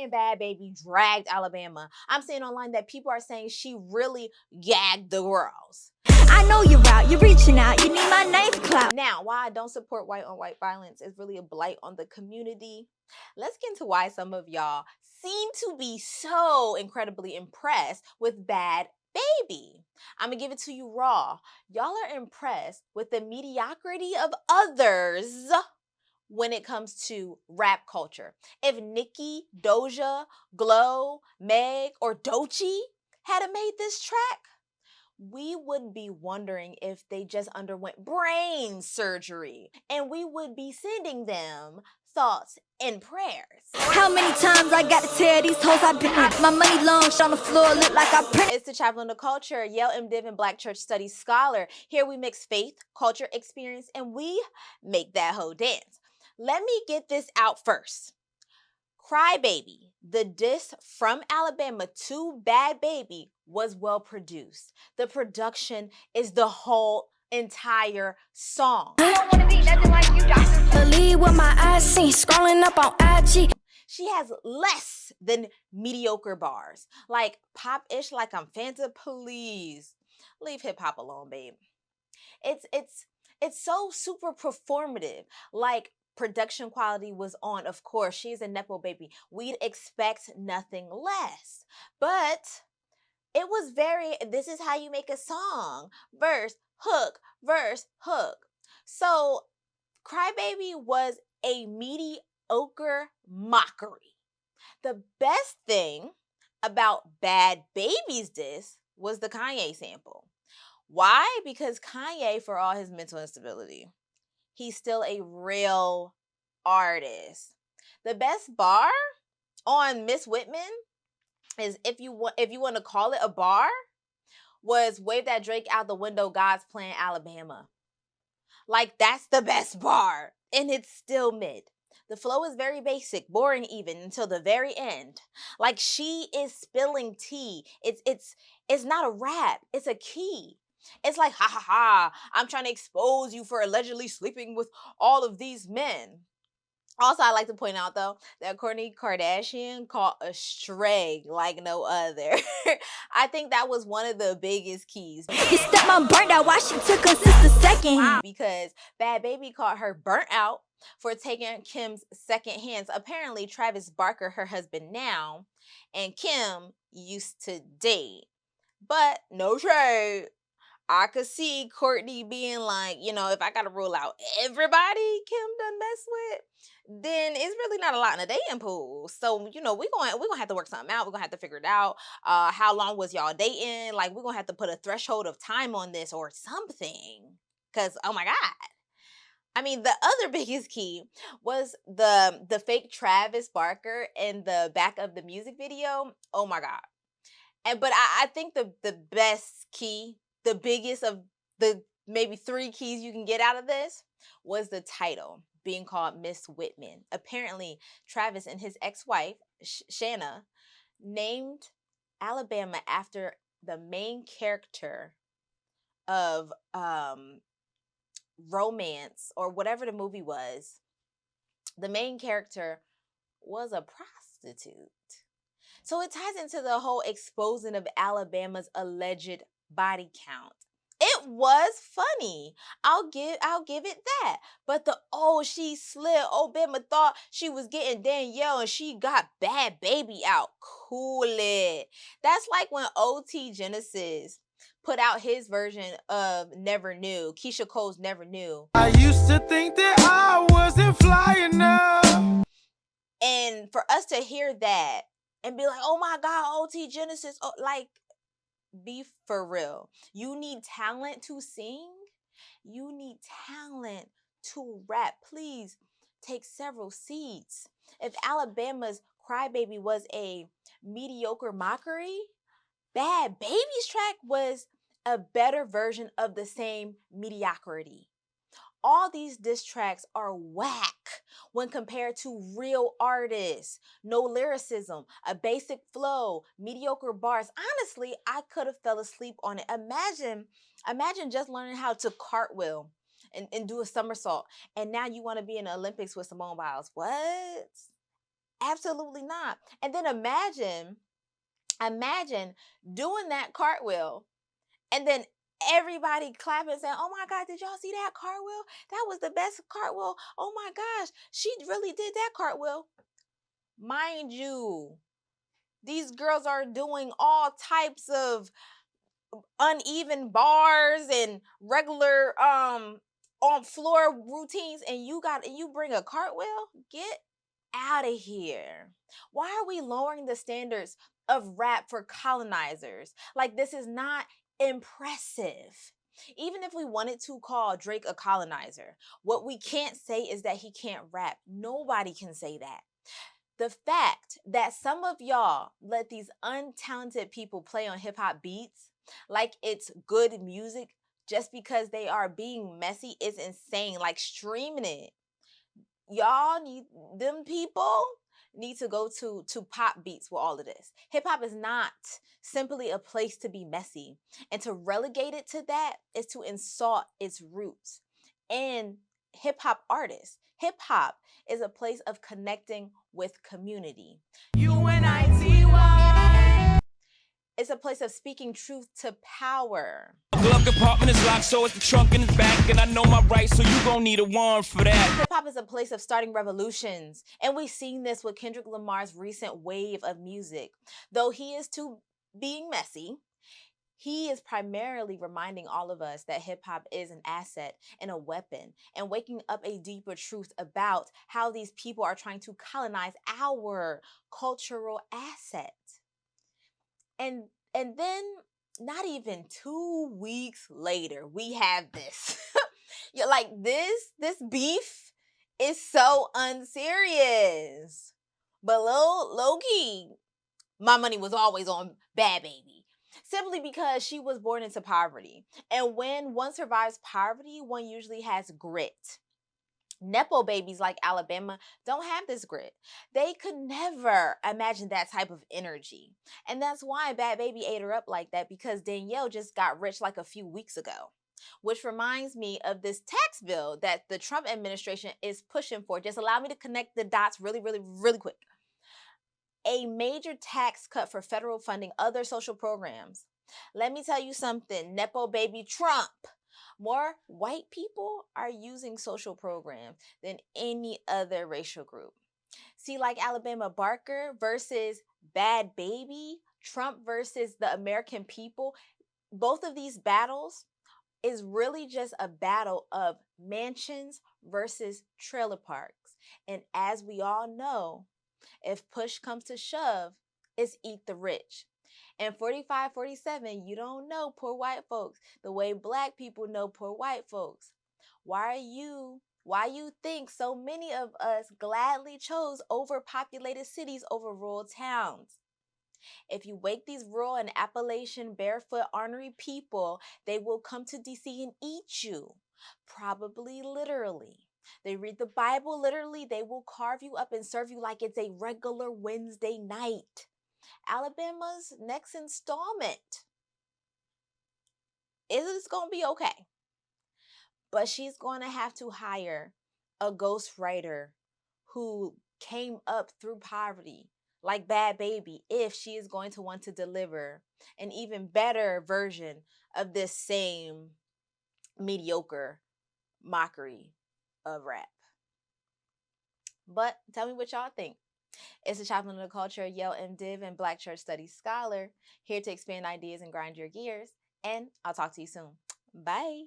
saying Bhad Bhabie dragged Alabama. I'm seeing online that people are saying she really gagged the girls. I know you're out, you're reaching out, you need my knife clout. Now, why I don't support white on white violence is really a blight on the community. Let's get into why some of y'all seem to be so incredibly impressed with Bhad Bhabie. I'm gonna give it to you raw. Y'all are impressed with the mediocrity of others when it comes to rap culture. If Nicki, Doja, Glow, Meg, or Doechii had made this track, we would be wondering if they just underwent brain surgery, and we would be sending them thoughts and prayers. How many times I got to tell these hoes I've been with? My money long, on the floor, look like I print. It's the Chaplain of Culture, Yale MDiv and Black Church Studies scholar. Here we mix faith, culture, experience, and we make that hoe dance. Let me get this out first. Cry Baby, the diss from Alabama to Bhad Bhabie, was well produced. The production is the whole entire song. I don't want to be nothing like you, Dr. Believe what my eyes see, scrolling up on IG. She has less than mediocre bars. Like pop-ish, like I'm Fanta, please. Leave hip-hop alone, babe. It's so super performative. Like production quality was on, of course. She's a Nepo baby. We'd expect nothing less. But it was very, this is how you make a song. Verse, hook, verse, hook. So Cry Baby was a mediocre mockery. The best thing about Bhad Bhabie's diss was the Kanye sample. Why? Because Kanye, for all his mental instability, he's still a real artist. The best bar on Miss Whitman is, if you want to call it a bar, was wave that Drake out the window, God's playing Alabama. Like, that's the best bar, and it's still mid. The flow is very basic, boring even, until the very end. Like, she is spilling tea. It's not a rap, it's a key. It's like, ha ha ha, I'm trying to expose you for allegedly sleeping with all of these men. Also, I like to point out, though, that Kourtney Kardashian caught a stray like no other. I think that was one of the biggest keys. Your stepmom burnt out while she took her sister second. Because Bhad Bhabie caught her burnt out for taking Kim's second hands. Apparently, Travis Barker, her husband now, and Kim used to date. But no shade. I could see Kourtney being like, you know, if I gotta rule out everybody Kim done mess with, then it's really not a lot in the dating pool. So, you know, we're gonna have to work something out. We're gonna have to figure it out. How long was y'all dating? Like, we're gonna have to put a threshold of time on this or something. Cause oh my God. I mean, the other biggest key was the fake Travis Barker in the back of the music video. Oh my God. But I think the best key, the biggest of the maybe 3 keys you can get out of this, was the title being called Miss Whitman. Apparently, Travis and his ex-wife, Shanna, named Alabama after the main character of Romance, or whatever the movie was. The main character was a prostitute. So it ties into the whole exposing of Alabama's alleged body count. It was funny. I'll give it that. But she slid. Bama thought she was getting Danielle and she got Bhad Bhabie out. Cool it. That's like when OT Genesis put out his version of Never Knew. Keisha Cole's Never Knew. I used to think that I wasn't fly enough. And for us to hear that and be like, oh my God, OT Genesis, like, be for real. You need talent to sing. You need talent to rap. Please take several seats. If Alabama's Cry Baby was a mediocre mockery, Bhad Bhabie's track was a better version of the same mediocrity. All these diss tracks are whack when compared to real artists. No lyricism, a basic flow, mediocre bars. Honestly, I could have fell asleep on it. Imagine just learning how to cartwheel and do a somersault, and now you want to be in the Olympics with Simone Biles. What? Absolutely not. And then imagine doing that cartwheel and then everybody clapping saying, "Oh my God, did y'all see that cartwheel? That was the best cartwheel. Oh my gosh, she really did that cartwheel." Mind you, these girls are doing all types of uneven bars and regular on floor routines, and you bring a cartwheel? Get out of here. Why are we lowering the standards of rap for colonizers? Like, this is not impressive. Even if we wanted to call Drake a colonizer, what we can't say is that he can't rap. Nobody can say that. The fact that some of y'all let these untalented people play on hip hop beats like it's good music just because they are being messy is insane. Like, streaming it. Y'all need, them people need to go to pop beats with all of this. Hip hop is not simply a place to be messy, and to relegate it to that is to insult its roots and hip hop artists. Hip hop is a place of connecting with community. It's a place of speaking truth to power. Glove compartment is locked, so it's the trunk in the back, and I know my rights, so you gon' need a warrant for that. Hip hop is a place of starting revolutions, and we've seen this with Kendrick Lamar's recent wave of music. Though he is too being messy, he is primarily reminding all of us that hip hop is an asset and a weapon, and waking up a deeper truth about how these people are trying to colonize our cultural asset. And then not even 2 weeks later, we have this. You're like, this beef is so unserious. But low key, my money was always on Bhad Bhabie, simply because she was born into poverty. And when one survives poverty, one usually has grit. Nepo babies like Alabama don't have this grit. They could never imagine that type of energy. And that's why Bhad Bhabie ate her up like that, because Danielle just got rich like a few weeks ago. Which reminds me of this tax bill that the Trump administration is pushing for. Just allow me to connect the dots really, really, really quick. A major tax cut for federal funding other social programs. Let me tell you something, Nepo baby Trump. More white people are using social programs than any other racial group. See, like Alabama Barker versus Bhad Bhabie, Trump versus the American people, both of these battles is really just a battle of mansions versus trailer parks. And as we all know, if push comes to shove, it's eat the rich. And 45, 47, you don't know poor white folks the way black people know poor white folks. Why you think so many of us gladly chose overpopulated cities over rural towns? If you wake these rural and Appalachian barefoot ornery people, they will come to DC and eat you, probably literally. They read the Bible literally. They will carve you up and serve you like it's a regular Wednesday night. Alabama's next installment is going to be okay. But she's going to have to hire a ghostwriter who came up through poverty, like Bhad Bhabie, if she is going to want to deliver an even better version of this same mediocre mockery of rap. But tell me what y'all think. It's the Chaplain of the Culture, Yale MDiv and Black Church Studies Scholar, here to expand ideas and grind your gears. And I'll talk to you soon. Bye.